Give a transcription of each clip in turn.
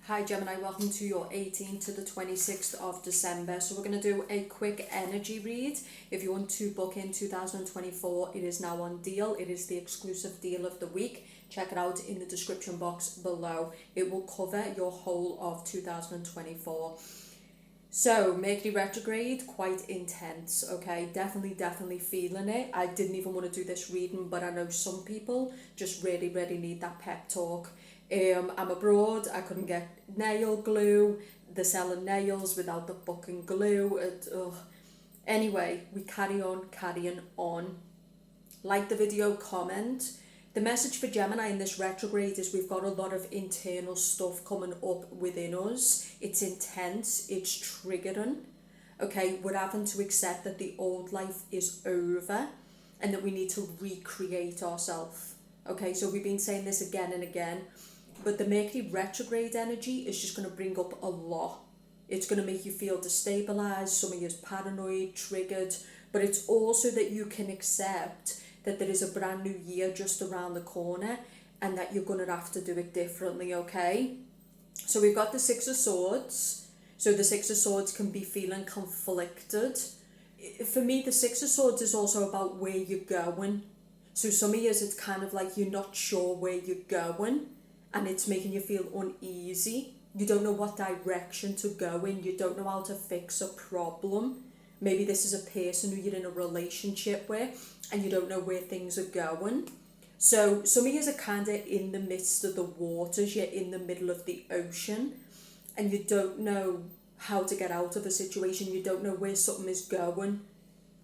Hi Gemini, welcome to your 18th to the 26th of December. So we're going to do a quick energy read. If you want to book in 2024, it is now on deal. It is the exclusive deal of the week. Check it out in the description box below. It will cover your whole of 2024. So, Mercury retrograde, quite intense, okay? Definitely feeling it. I didn't even want to do this reading, but I know some people just really need that pep talk. I'm abroad, I couldn't get nail glue. They're selling nails without the fucking glue. Anyway, we carrying on. Like the video, comment. The message for Gemini in this retrograde is we've got a lot of internal stuff coming up within us. It's intense, it's triggering. Okay, we're having to accept that the old life is over and that we need to recreate ourselves. Okay, so we've been saying this again and again, but the Mercury retrograde energy is just going to bring up a lot. It's going to make you feel destabilized, some of you paranoid, triggered, but it's also that you can accept that there is a brand new year just around the corner and that you're going to have to do it differently, okay? So we've got the Six of Swords. So the Six of Swords can be feeling conflicted. For me, the Six of Swords is also about where you're going. So some of you, it's kind of like you're not sure where you're going and it's making you feel uneasy. You don't know what direction to go in. You don't know how to fix a problem. Maybe this is a person who you're in a relationship with and you don't know where things are going. So some of you are kind of in the midst of the waters, you're in the middle of the ocean and you don't know how to get out of a situation, you don't know where something is going.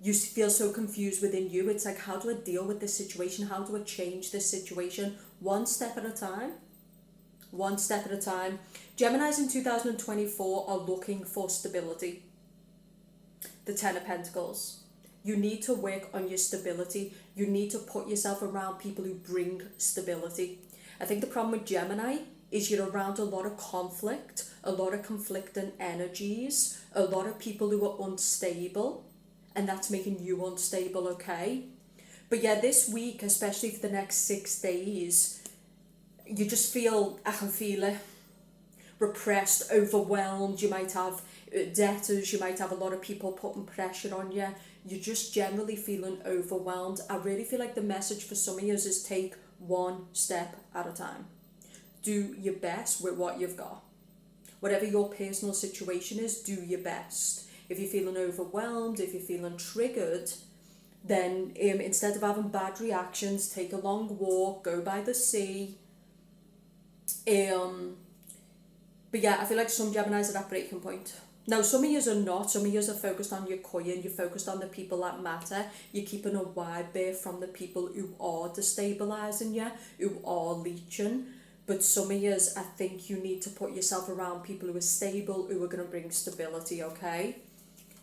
You feel so confused within you. It's like, how do I deal with this situation? How do I change this situation? One step at a time. One step at a time. Geminis in 2024 are looking for stability. The Ten of Pentacles. You need to work on your stability. You need to put yourself around people who bring stability. I think the problem with Gemini is you're around a lot of conflict, a lot of conflicting energies, a lot of people who are unstable, and that's making you unstable, okay? But yeah, this week, especially for the next 6 days, you just feel, I can feel it, repressed, overwhelmed. You might have debtors, you might have a lot of people putting pressure on you. You're just generally feeling overwhelmed. I really feel like the message for some of you is take one step at a time. Do your best with what you've got. Whatever your personal situation is, do your best. If you're feeling overwhelmed, if you're feeling triggered, then instead of having bad reactions, take a long walk, go by the sea. But yeah, I feel like some Geminis are at breaking point. Now, some of yous are not. Some of yous are focused on your coin. You're focused on the people that matter. You're keeping a wide berth from the people who are destabilising you, who are leeching. But some of yous, I think you need to put yourself around people who are stable, who are going to bring stability, okay?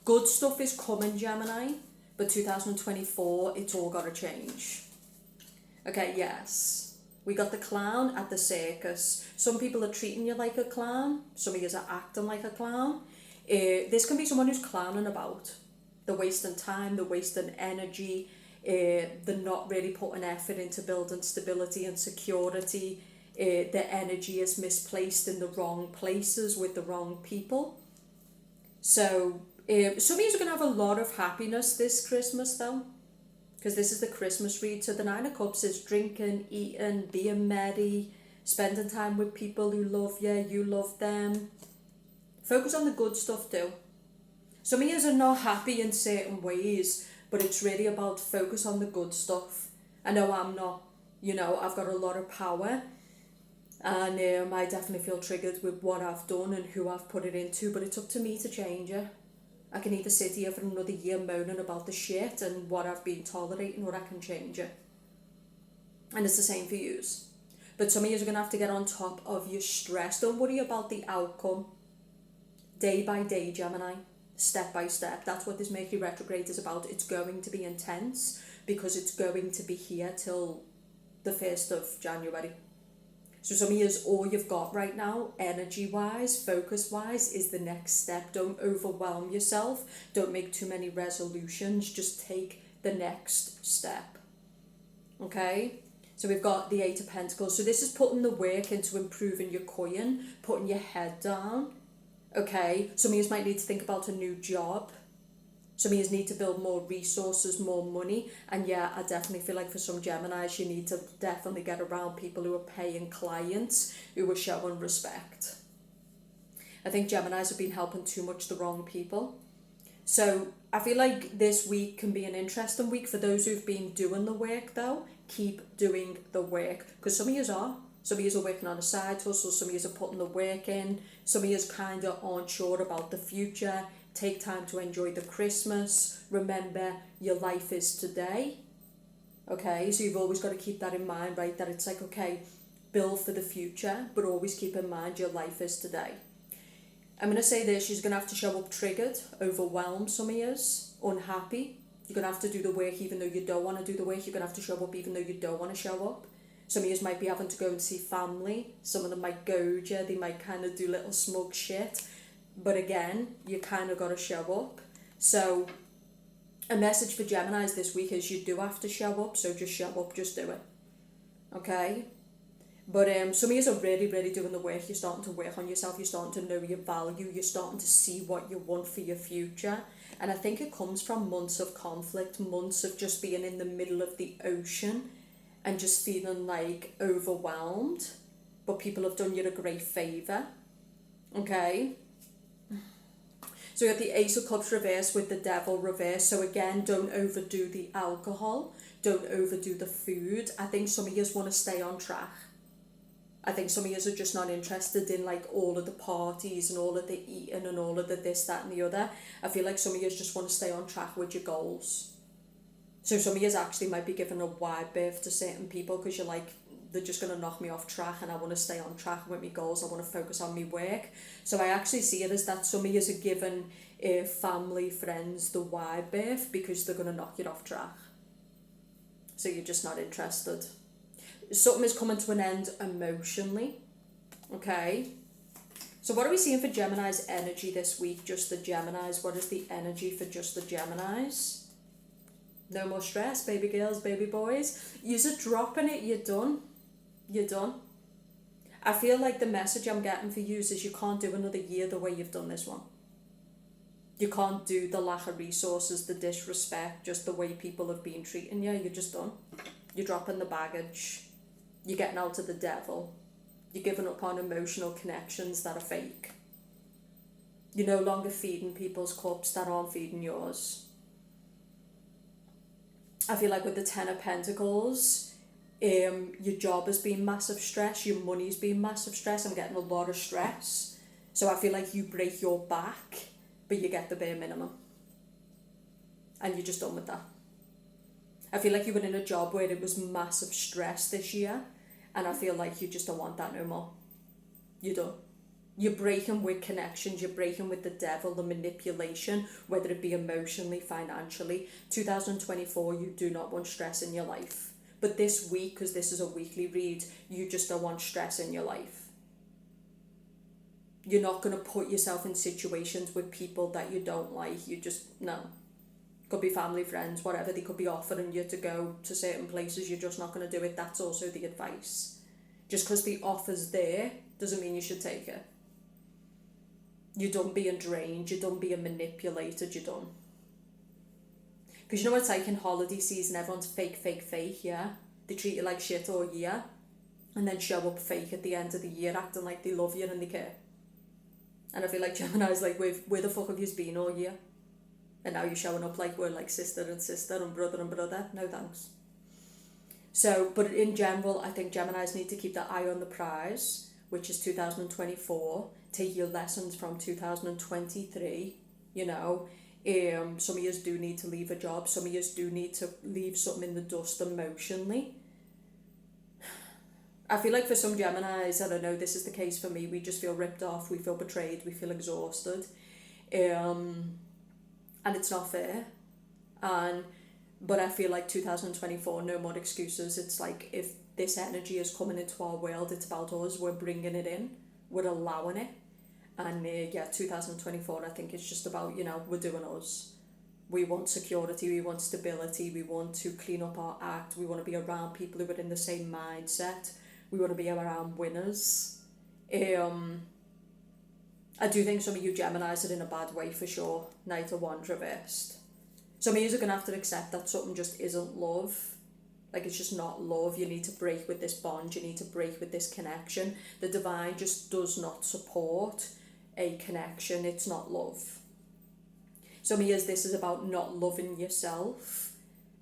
Good stuff is coming, Gemini. But 2024, it's all got to change. Okay, yes. We got the clown at the circus. Some people are treating you like a clown. Some of you are acting like a clown. This can be someone who's clowning about. They're wasting time, they're wasting energy. They're not really putting effort into building stability and security. Their energy is misplaced in the wrong places with the wrong people. So some of you are going to have a lot of happiness this Christmas though. Because this is the Christmas read. So the Nine of Cups is drinking, eating, being merry, spending time with people who love you, you love them. Focus on the good stuff too. Some of you are not happy in certain ways, but it's really about focus on the good stuff. I know I'm not, I've got a lot of power and I definitely feel triggered with what I've done and who I've put it into, but it's up to me to change it. I can either sit here for another year moaning about the shit and what I've been tolerating, or I can change it. And it's the same for yous. But some of yous are going to have to get on top of your stress. Don't worry about the outcome. Day by day, Gemini. Step by step. That's what this Mercury retrograde is about. It's going to be intense because it's going to be here till the 1st of January. So some of you, all you've got right now, energy-wise, focus-wise, is the next step. Don't overwhelm yourself. Don't make too many resolutions. Just take the next step. Okay? So we've got the Eight of Pentacles. So this is putting the work into improving your coin, putting your head down. Okay, some of you might need to think about a new job. Some of you need to build more resources, more money. And yeah, I definitely feel like for some Geminis, you need to definitely get around people who are paying clients, who are showing respect. I think Geminis have been helping too much the wrong people. So I feel like this week can be an interesting week for those who've been doing the work though. Keep doing the work, because some of you are. Some of you are working on a side hustle, some of you are putting the work in, some of you kind of aren't sure about the future. Take time to enjoy the Christmas. Remember, your life is today. Okay, so you've always got to keep that in mind, right? That it's like, okay, build for the future, but always keep in mind your life is today. I'm going to say this, you're going to have to show up triggered, overwhelmed, some of you, unhappy. You're going to have to do the work even though you don't want to do the work. You're going to have to show up even though you don't want to show up. Some of you might be having to go and see family. Some of them might goad you. They might kind of do little smug shit. But again, you kind of got to show up. So a message for Geminis this week is you do have to show up. So just show up, just do it. Okay? But some of you are really, really doing the work. You're starting to work on yourself. You're starting to know your value. You're starting to see what you want for your future. And I think it comes from months of conflict, months of just being in the middle of the ocean and just feeling like overwhelmed. But people have done you a great favour. Okay? So we got the Ace of Cups reverse with the Devil reverse. So again, don't overdo the alcohol. Don't overdo the food. I think some of you want to stay on track. I think some of you are just not interested in like all of the parties and all of the eating and all of the this, that and the other. I feel like some of you just want to stay on track with your goals. So some of you actually might be giving a wide berth to certain people because you're like, they're just going to knock me off track and I want to stay on track with my goals. I want to focus on my work. So I actually see it as that some of you are giving family, friends the wide berth because they're going to knock you off track. So you're just not interested. Something is coming to an end emotionally. Okay. So what are we seeing for Gemini's energy this week? Just the Geminis. What is the energy for just the Geminis? No more stress, baby girls, baby boys. You're dropping it, you're done. You're done. I feel like the message I'm getting for you is you can't do another year the way you've done this one. You can't do the lack of resources, the disrespect, just the way people have been treating you. You're just done. You're dropping the baggage. You're getting out of the devil. You're giving up on emotional connections that are fake. You're no longer feeding people's cups that aren't feeding yours. I feel like with the Ten of Pentacles, your job has been massive stress, your money's been massive stress. I'm getting a lot of stress. So I feel like you break your back, but you get the bare minimum. And you're just done with that. I feel like you were in a job where it was massive stress this year, and I feel like you just don't want that no more. You're done. You're breaking with connections, you're breaking with the devil, the manipulation, whether it be emotionally, financially. 2024, you do not want stress in your life. But this week, because this is a weekly read, you just don't want stress in your life. You're not going to put yourself in situations with people that you don't like. You just, no. Could be family, friends, whatever. They could be offering you to go to certain places. You're just not going to do it. That's also the advice. Just because the offer's there doesn't mean you should take it. You're done being drained. You're done being manipulated. You're done. Because you know what it's like in holiday season, everyone's fake, yeah? They treat you like shit all year and then show up fake at the end of the year acting like they love you and they care. And I feel like Gemini's like, where the fuck have you been all year? And now you're showing up like we're like sister and brother. No thanks. So, but in general, I think Geminis need to keep their eye on the prize, which is 2024. Take your lessons from 2023, you know. Some of you do need to leave a job. Some of you do need to leave something in the dust emotionally. I feel like for some Geminis, I don't know, this is the case for me, we just feel ripped off, we feel betrayed, we feel exhausted. And it's not fair. But I feel like 2024, no more excuses. It's like if this energy is coming into our world, it's about us, we're bringing it in, we're allowing it. And 2024, I think it's just about, you know, we're doing us. We want security, we want stability, we want to clean up our act, we want to be around people who are in the same mindset, we want to be around winners. I do think some of you Geminis are in a bad way for sure. Knight of Wands reversed. Some of you are going to have to accept that something just isn't love. Like, it's just not love. You need to break with this bond. You need to break with this connection. The divine just does not support a connection. It's not love. Some of you, this is about not loving yourself,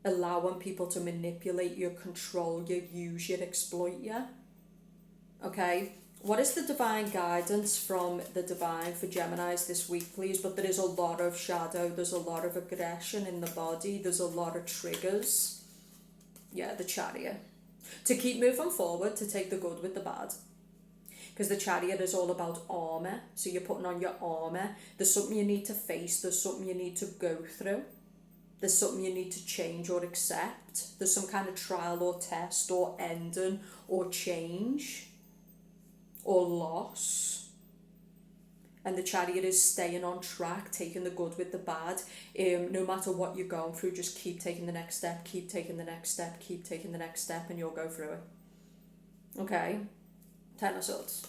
allowing people to manipulate you, control you, use you, exploit you. Okay? What is the divine guidance from the divine for Geminis this week, please? But there is a lot of shadow. There's a lot of aggression in the body. There's a lot of triggers. Yeah, the Chariot. To keep moving forward, to take the good with the bad. Because the Chariot is all about armour. So you're putting on your armour. There's something you need to face. There's something you need to go through. There's something you need to change or accept. There's some kind of trial or test or ending or change or loss. And the Chariot is staying on track, taking the good with the bad. No matter what you're going through, just keep taking the next step, keep taking the next step, keep taking the next step, and you'll go through it. Okay? 10 of Swords.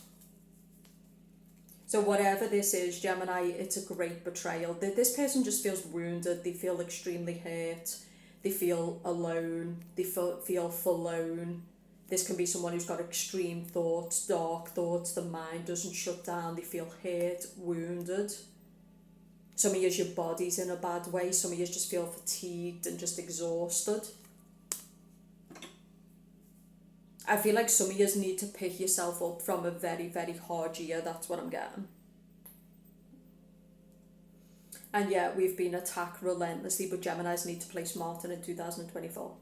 So whatever this is, Gemini, it's a great betrayal. This person just feels wounded. They feel extremely hurt. They feel alone. They feel forlorn. This can be someone who's got extreme thoughts, dark thoughts. The mind doesn't shut down. They feel hurt, wounded. Some of you, your body's in a bad way. Some of you just feel fatigued and just exhausted. I feel like some of you need to pick yourself up from a very, very hard year. That's what I'm getting. And yeah, we've been attacked relentlessly, but Geminis need to play smarter in 2024.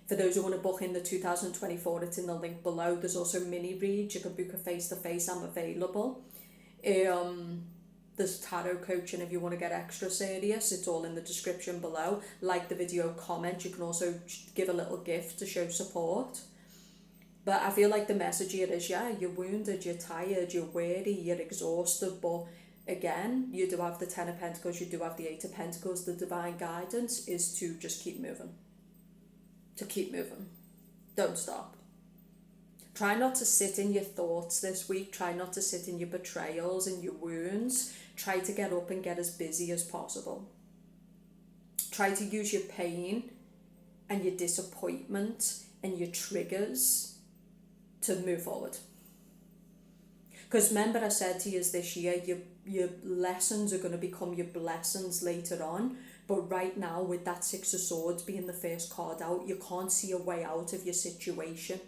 For those who want to book in the 2024, it's in the link below. There's also mini reads. You can book a face-to-face. I'm available. There's tarot coaching if you want to get extra serious. It's all in the description below. Like the video, comment. You can also give a little gift to show support. But I feel like the message here is, yeah, you're wounded, you're tired, you're weary, you're exhausted. But again, you do have the 10 of Pentacles, you do have the 8 of Pentacles. The divine guidance is to just keep moving. To keep moving. Don't stop. Try not to sit in your thoughts this week. Try not to sit in your betrayals and your wounds. Try to get up and get as busy as possible. Try to use your pain and your disappointment and your triggers to move forward. Because remember, I said to you this year, your lessons are going to become your blessings later on. But right now, with that 6 of Swords being the first card out, you can't see a way out of your situation.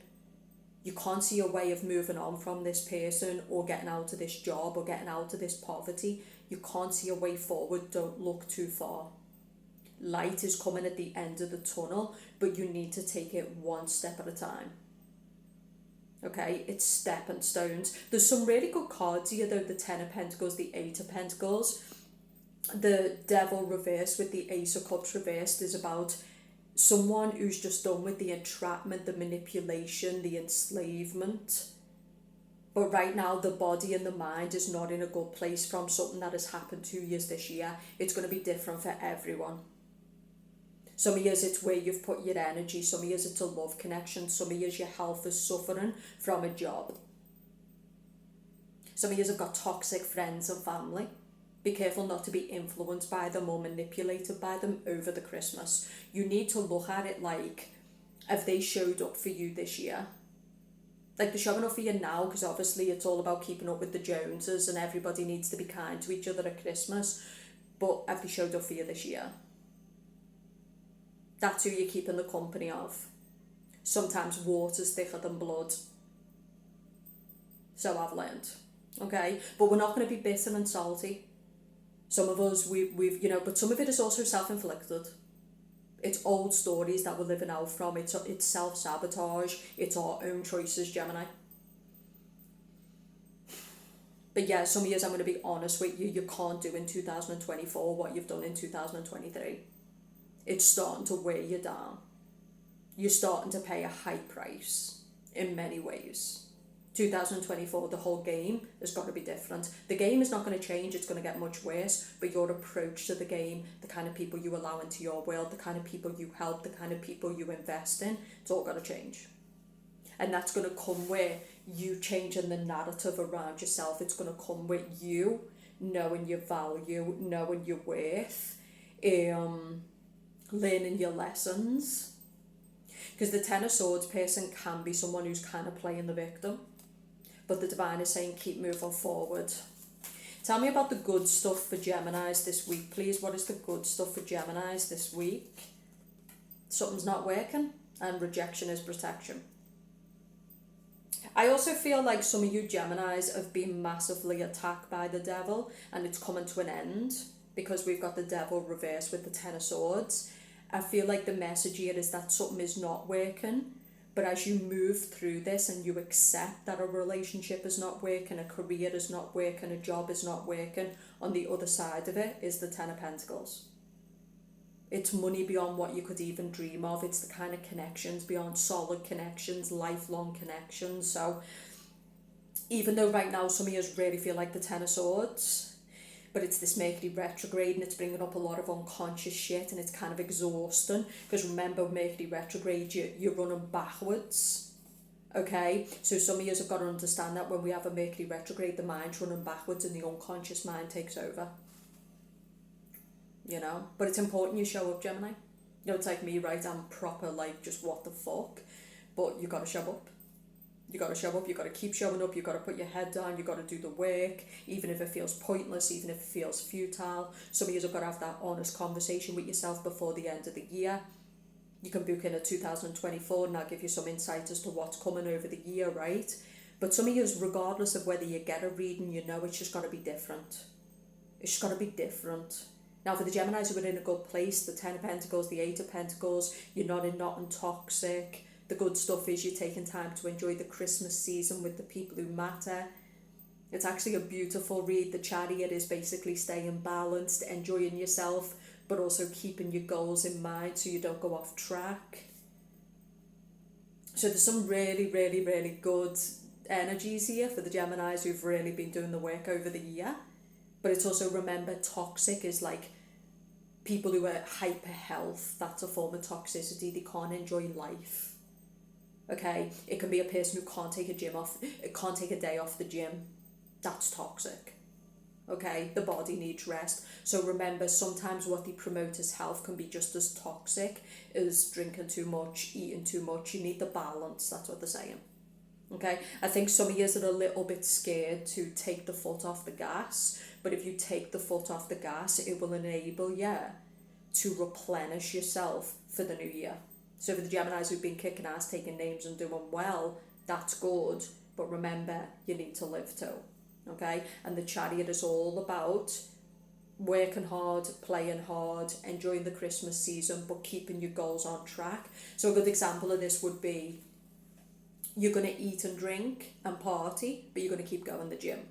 You can't see a way of moving on from this person or getting out of this job or getting out of this poverty. You can't see a way forward. Don't look too far. Light is coming at the end of the tunnel, but you need to take it one step at a time. Okay, it's stepping stones. There's some really good cards here though, the 10 of Pentacles, the 8 of Pentacles. The Devil reversed with the Ace of Cups reversed is about someone who's just done with the entrapment, the manipulation, the enslavement. But right now the body and the mind is not in a good place from something that has happened 2 years this year. It's going to be different for everyone. Some of years it's where you've put your energy. Some years it's a love connection. Some years your health is suffering from a job. Some years have got toxic friends and family. Be careful not to be influenced by them or manipulated by them over the Christmas. You need to look at it like, have they showed up for you this year? Like they're showing up for you now, because obviously it's all about keeping up with the Joneses and everybody needs to be kind to each other at Christmas. But have they showed up for you this year? That's who you're keeping the company of. Sometimes water's thicker than blood. So I've learned. Okay? But we're not going to be bitter and salty. Some of us, we've but some of it is also self-inflicted. It's old stories that we're living out from. It's self-sabotage. It's our own choices, Gemini. But yeah, some years I'm going to be honest with you, you can't do in 2024 what you've done in 2023. It's starting to weigh you down. You're starting to pay a high price in many ways. 2024, the whole game has got to be different. The game is not going to change, it's going to get much worse, but your approach to the game, the kind of people you allow into your world, the kind of people you help, the kind of people you invest in, it's all got to change. And that's going to come with you changing the narrative around yourself. It's going to come with you knowing your value, knowing your worth, learning your lessons. Because the Ten of Swords person can be someone who's kind of playing the victim. But the divine is saying keep moving forward. Tell me about the good stuff for Geminis this week, please. What is the good stuff for Geminis this week? Something's not working, and rejection is protection. I also feel like some of you Geminis have been massively attacked by the devil, and it's coming to an end because we've got the devil reversed with the Ten of Swords. I feel like the message here is that something is not working. But as you move through this and you accept that a relationship is not working, a career is not working, a job is not working, on the other side of it is the Ten of Pentacles. It's money beyond what you could even dream of. It's the kind of connections beyond solid connections, lifelong connections. So even though right now some of you really feel like the Ten of Swords, but it's this Mercury retrograde and it's bringing up a lot of unconscious shit and it's kind of exhausting. Because remember, Mercury retrograde, you're running backwards. Okay? So some of you have got to understand that when we have a Mercury retrograde, the mind's running backwards and the unconscious mind takes over. You know? But it's important you show up, Gemini. You know, it's like me, right? I'm proper, like, just what the fuck. But you got to show up. You got to show up, you got to keep showing up, you got to put your head down, you got to do the work, even if it feels pointless, even if it feels futile. Some of you have got to have that honest conversation with yourself before the end of the year. You can book in a 2024 and I'll give you some insight as to what's coming over the year, right? But some of you, regardless of whether you get a reading, you know it's just got to be different. It's just got to be different. Now for the Geminis who are in a good place, the Ten of Pentacles, the Eight of Pentacles, you're not toxic. The good stuff is you're taking time to enjoy the Christmas season with the people who matter. It's actually a beautiful read. The Chariot is basically staying balanced, enjoying yourself, but also keeping your goals in mind so you don't go off track. So there's some really, really, really good energies here for the Geminis who've really been doing the work over the year. But it's also, remember, toxic is like people who are hyper health. That's a form of toxicity. They can't enjoy life. Okay, it can be a person who can't take a day off the gym. That's toxic. Okay, the body needs rest. So remember, sometimes what they promote as health can be just as toxic as drinking too much, eating too much. You need the balance, that's what they're saying. Okay, I think some of you are a little bit scared to take the foot off the gas, but if you take the foot off the gas, it will enable you to replenish yourself for the new year. So for the Geminis who've been kicking ass, taking names and doing well, that's good. But remember, you need to live too. Okay? And the Chariot is all about working hard, playing hard, enjoying the Christmas season, but keeping your goals on track. So a good example of this would be you're going to eat and drink and party, but you're going to keep going to the gym.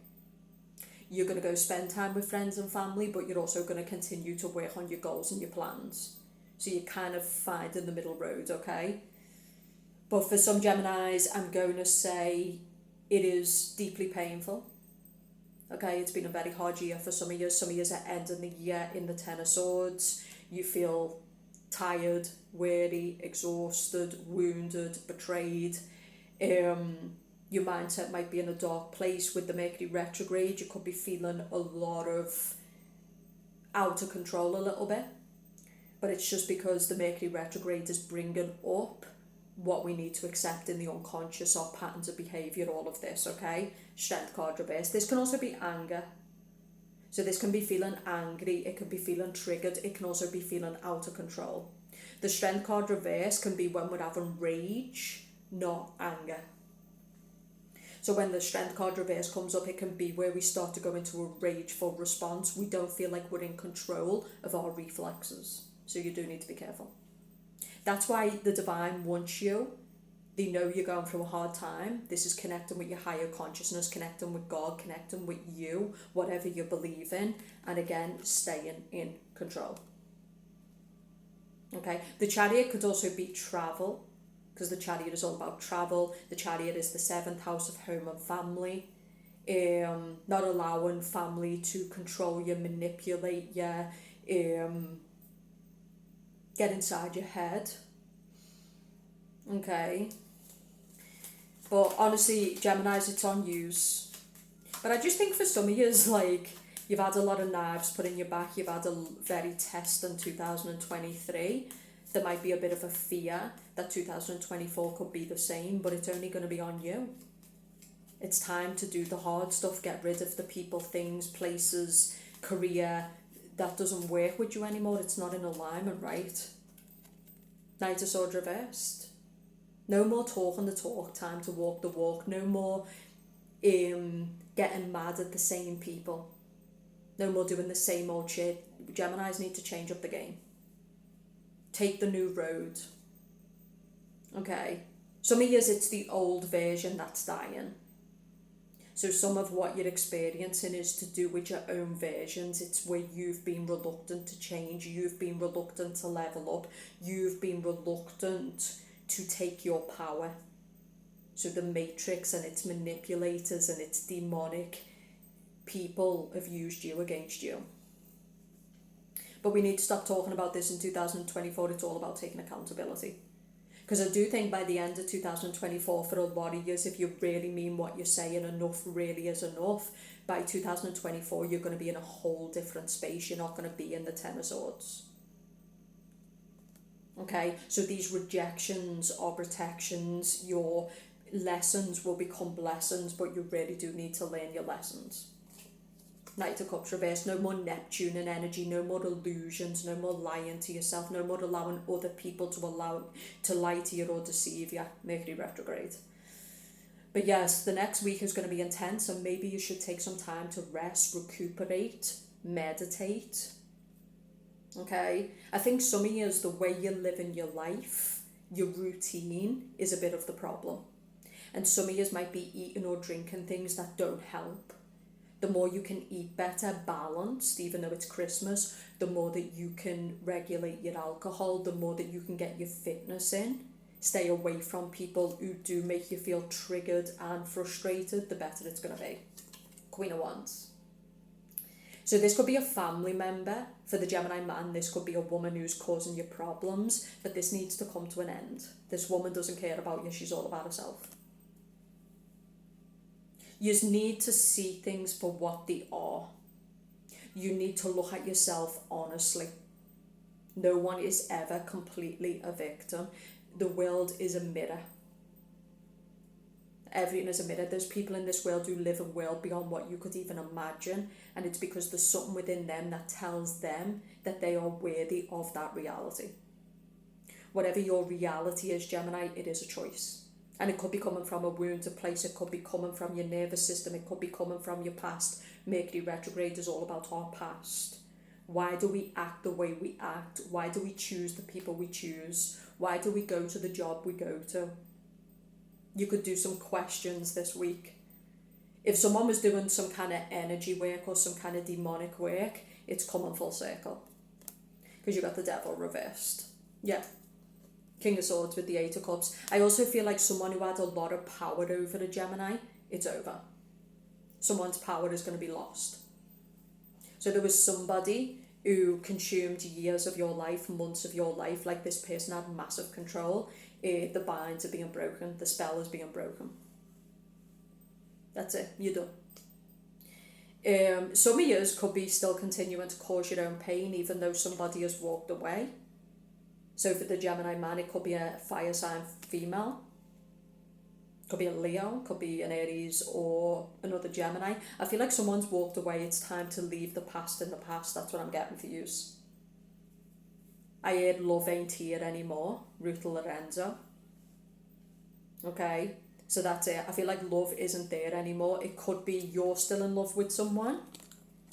You're going to go spend time with friends and family, but you're also going to continue to work on your goals and your plans. So you kind of find in the middle road, okay? But for some Geminis, I'm going to say it is deeply painful. Okay, it's been a very hard year for some of you. Some of you are ending the year in the Ten of Swords. You feel tired, weary, exhausted, wounded, betrayed. Your mindset might be in a dark place with the Mercury retrograde. You could be feeling a lot of out of control a little bit. But it's just because the Mercury retrograde is bringing up what we need to accept in the unconscious, our patterns of behaviour, all of this, okay? Strength card reverse. This can also be anger. So this can be feeling angry, it can be feeling triggered, it can also be feeling out of control. The Strength card reverse can be when we're having rage, not anger. So when the Strength card reverse comes up, it can be where we start to go into a rageful response. We don't feel like we're in control of our reflexes. So you do need to be careful. That's why the divine wants you. They know you're going through a hard time. This is connecting with your higher consciousness, connecting with God, connecting with you, whatever you believe in. And again, staying in control. Okay, the Chariot could also be travel. because the Chariot is all about travel. The Chariot is the 7th house of home and family. Not allowing family to control you, manipulate you, get inside your head. Okay. But honestly, Geminis, it's on yous. But I just think for some of you, like, you've had a lot of knives put in your back. You've had a very testing 2023. There might be a bit of a fear that 2024 could be the same, but it's only going to be on you. It's time to do the hard stuff, get rid of the people, things, places, career that doesn't work with you anymore. It's not in alignment, right? Knight of Swords reversed. No more talking the talk, time to walk the walk. No more getting mad at the same people. No more doing the same old shit. Geminis need to change up the game. Take the new road. Okay. Some of you, it's the old version that's dying. So some of what you're experiencing is to do with your own versions. It's where you've been reluctant to change. You've been reluctant to level up. You've been reluctant to take your power. So the Matrix and its manipulators and its demonic people have used you against you. But we need to stop talking about this in 2024. It's all about taking accountability. Because I do think by the end of 2024, for a lot of years, if you really mean what you're saying, enough really is enough, by 2024, you're going to be in a whole different space. You're not going to be in the Ten of Swords. Okay, so these rejections or protections, your lessons will become blessings, but you really do need to learn your lessons. Knight of Cups reversed. No more Neptune and energy, no more illusions, no more lying to yourself, no more allowing other people to lie to you or deceive you. Mercury retrograde. But yes, the next week is going to be intense, and maybe you should take some time to rest, recuperate, meditate. Okay, I think some of you, the way you're living your life, your routine is a bit of the problem. And some of you might be eating or drinking things that don't help. The more you can eat better, balanced, even though it's Christmas, the more that you can regulate your alcohol, the more that you can get your fitness in. Stay away from people who do make you feel triggered and frustrated, the better it's going to be. Queen of Wands. So this could be a family member. For the Gemini man, this could be a woman who's causing you problems, but this needs to come to an end. This woman doesn't care about you, she's all about herself. You just need to see things for what they are. You need to look at yourself honestly. No one is ever completely a victim. The world is a mirror. Everything is a mirror. There's people in this world who live a world beyond what you could even imagine, and it's because there's something within them that tells them that they are worthy of that reality. Whatever your reality is, Gemini, it is a choice. And it could be coming from a wounded place, it could be coming from your nervous system, it could be coming from your past. Mercury retrograde is all about our past. Why do we act the way we act? Why do we choose the people we choose? Why do we go to the job we go to? You could do some questions this week. If someone was doing some kind of energy work or some kind of demonic work, it's coming full circle. Because you got the Devil reversed. Yeah. King of Swords with the Eight of Cups. I also feel like someone who had a lot of power over a Gemini, it's over. Someone's power is going to be lost. So there was somebody who consumed years of your life, months of your life, like this person had massive control. The binds are being broken, the spell is being broken. That's it, you're done. Some of you could be still continuing to cause your own pain even though somebody has walked away. So for the Gemini man, it could be a fire sign female, could be a Leo, could be an Aries or another Gemini. I feel like someone's walked away. It's time to leave the past in the past. That's what I'm getting for you. I heard love ain't here anymore, Ruth Lorenzo. Okay, so that's it. I feel like love isn't there anymore. It could be you're still in love with someone.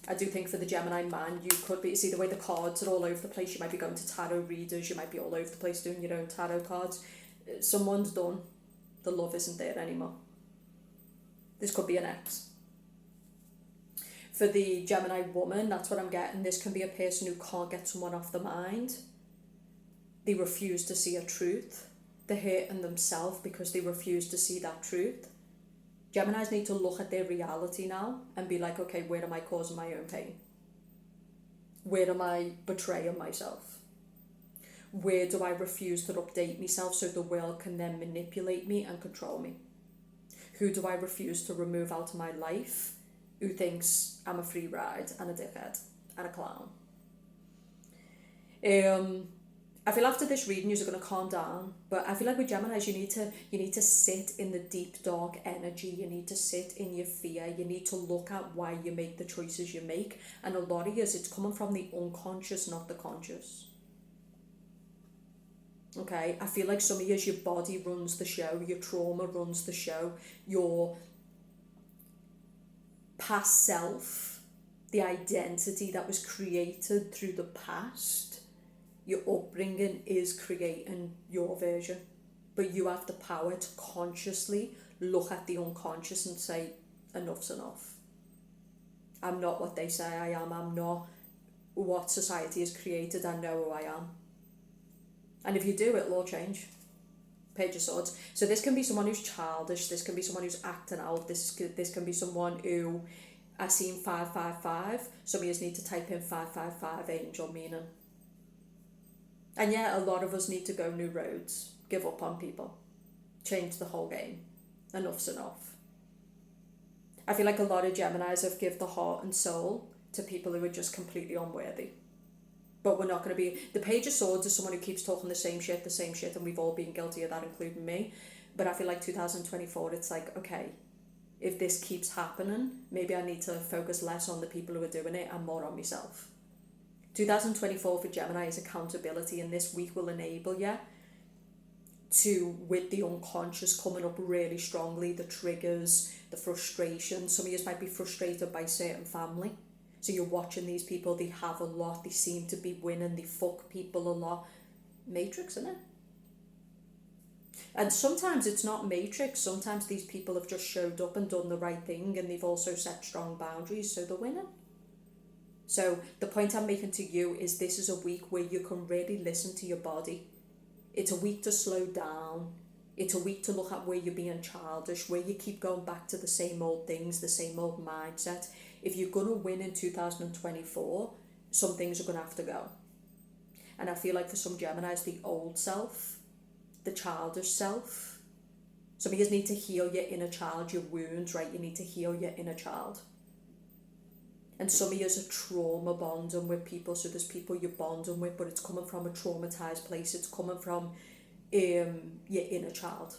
I do think for the Gemini man, you could be, see the way the cards are all over the place, you might be going to tarot readers, you might be all over the place doing your own tarot cards. Someone's done. The love isn't there anymore. This could be an ex. For the Gemini woman, that's what I'm getting. This can be a person who can't get someone off the mind. They refuse to see a truth. they're hurting themselves because they refuse to see that truth. Geminis need to look at their reality now and be like, okay, where am I causing my own pain? Where am I betraying myself? Where do I refuse to update myself so the world can then manipulate me and control me? Who do I refuse to remove out of my life who thinks I'm a free ride and a dickhead and a clown? I feel after this reading you're going to calm down, but I feel like with Geminis you need to sit in the deep dark energy. You need to sit in your fear. You need to look at why you make the choices you make, and a lot of yours it's coming from the unconscious, not the conscious. Okay, I feel like some of yours your body runs the show, your trauma runs the show, your past self, the identity that was created through the past. Your upbringing is creating your version, but you have the power to consciously look at the unconscious and say, enough's enough. I'm not what they say I am. I'm not what society has created. I know who I am. And if you do, it'll all change. Page of Swords. So this can be someone who's childish. This can be someone who's acting out. This can be someone who, I've seen 555. Some of you need to type in 555 angel meaning. And yeah, a lot of us need to go new roads, give up on people, change the whole game. Enough's enough. I feel like a lot of Geminis have given the heart and soul to people who are just completely unworthy. But we're not going to be... The Page of Swords is someone who keeps talking the same shit, and we've all been guilty of that, including me. But I feel like 2024, it's like, okay, if this keeps happening, maybe I need to focus less on the people who are doing it and more on myself. 2024 for Gemini is accountability, and this week will enable you to, with the unconscious coming up really strongly, the triggers, the frustration. Some of you might be frustrated by certain family. So you're watching these people, they have a lot, they seem to be winning, they fuck people a lot. Matrix, isn't it? And sometimes it's not Matrix, sometimes these people have just showed up and done the right thing, and they've also set strong boundaries, so they're winning. So the point I'm making to you is this is a week where you can really listen to your body. It's a week to slow down. It's a week to look at where you're being childish, where you keep going back to the same old things, the same old mindset. If you're going to win in 2024, some things are going to have to go. And I feel like for some Geminis, the old self, the childish self, some of you need to heal your inner child, your wounds, right? You need to heal your inner child. And some of you are trauma bonding with people, so there's people you're bonding with, but it's coming from a traumatized place. It's coming from your inner child.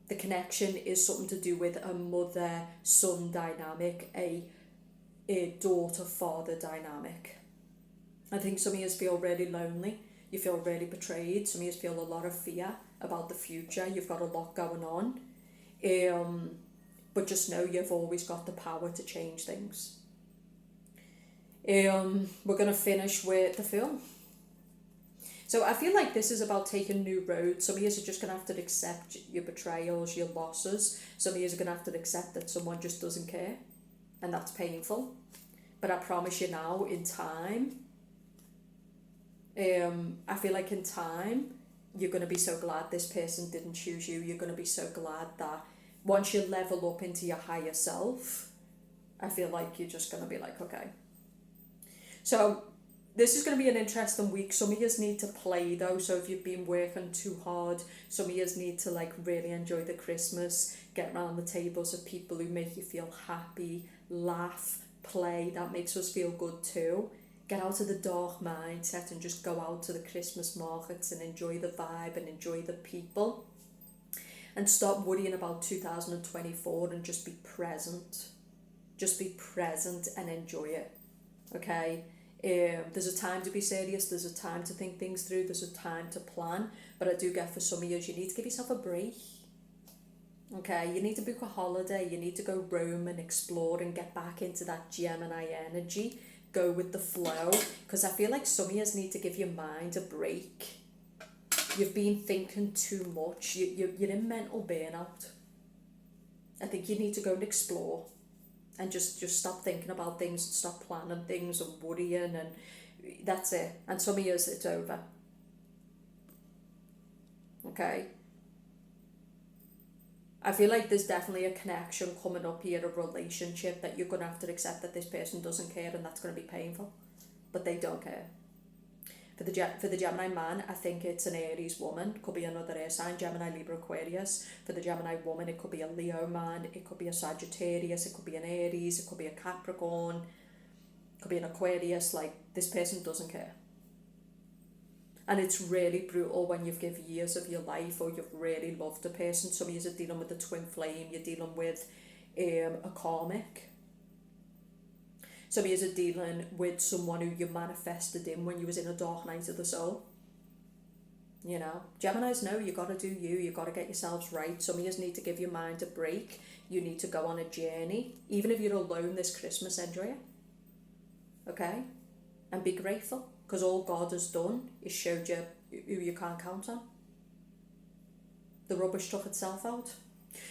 The connection is something to do with a mother-son dynamic, a daughter-father dynamic. I think some of you feel really lonely. You feel really betrayed. Some of you feel a lot of fear about the future. You've got a lot going on. But just know you've always got the power to change things. We're going to finish with the film. So I feel like this is about taking new roads. Some of you are just going to have to accept your betrayals, your losses. Some of you are going to have to accept that someone just doesn't care. And that's painful. But I promise you now, in time, I feel like in time, you're going to be so glad this person didn't choose you. You're going to be so glad that once you level up into your higher self, I feel like you're just going to be like, okay. So this is going to be an interesting week. Some of you need to play though. So if you've been working too hard, some of you need to like really enjoy the Christmas, get around the tables of people who make you feel happy, laugh, play. That makes us feel good too. Get out of the dark mindset and just go out to the Christmas markets and enjoy the vibe and enjoy the people. And stop worrying about 2024 and just be present. Just be present and enjoy it. Okay? There's a time to be serious. There's a time to think things through. There's a time to plan. But I do get for some of you need to give yourself a break. Okay? You need to book a holiday. You need to go roam and explore and get back into that Gemini energy. Go with the flow. Because I feel like some of you need to give your mind a break. You've been thinking too much. You're in mental burnout. I think you need to go and explore and just stop thinking about things and stop planning things and worrying, and that's it. And some of years it's over. okay? I feel like there's definitely a connection coming up here, a relationship that you're going to have to accept that this person doesn't care, and that's going to be painful, but they don't care. For the Gemini man, I think it's an Aries woman. Could be another air sign, Gemini, Libra, Aquarius. For the Gemini woman, it could be a Leo man. It could be a Sagittarius. It could be an Aries. It could be a Capricorn. It could be an Aquarius. Like, this person doesn't care. And it's really brutal when you've given years of your life or you've really loved a person. Some of you are dealing with a twin flame. You're dealing with a karmic. Some of you are dealing with someone who you manifested in when you was in a dark night of the soul. You know, Geminis know you got to do you got to get yourselves right. Some of you need to give your mind a break. You need to go on a journey. Even if you're alone this Christmas, enjoy it. Okay? And be grateful, because all God has done is showed you who you can't count on. The rubbish took itself out.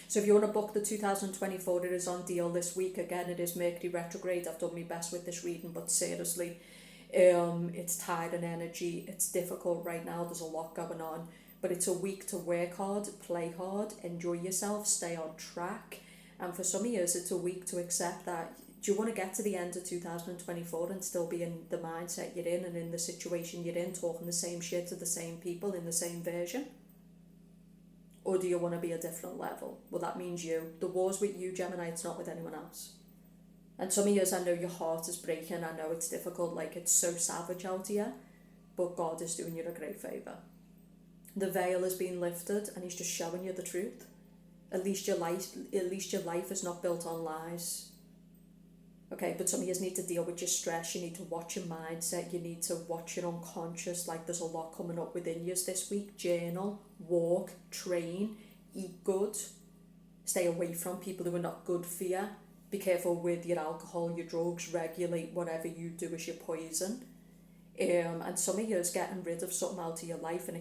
So if you want to book the 2024, it is on deal this week. Again, it is Mercury retrograde. I've done my best with this reading, but seriously, it's tired and energy. It's difficult right now. There's a lot going on, but it's a week to work hard, play hard, enjoy yourself, stay on track. And for some of you, it's a week to accept that. Do you want to get to the end of 2024 and still be in the mindset you're in and in the situation you're in, talking the same shit to the same people in the same version? Or do you want to be a different level? Well, that means you. The war's with you, Gemini. It's not with anyone else. And some of you, I know your heart is breaking. I know it's difficult. Like, it's so savage out here. But God is doing you a great favour. The veil has been lifted and he's just showing you the truth. At least your life is not built on lies. Okay, but some of you need to deal with your stress. You need to watch your mindset. You need to watch your unconscious. Like, there's a lot coming up within you this week. Journal, walk, train, eat good. Stay away from people who are not good for you. Be careful with your alcohol, your drugs. Regulate whatever you do as your poison. And some of you is getting rid of something out of your life and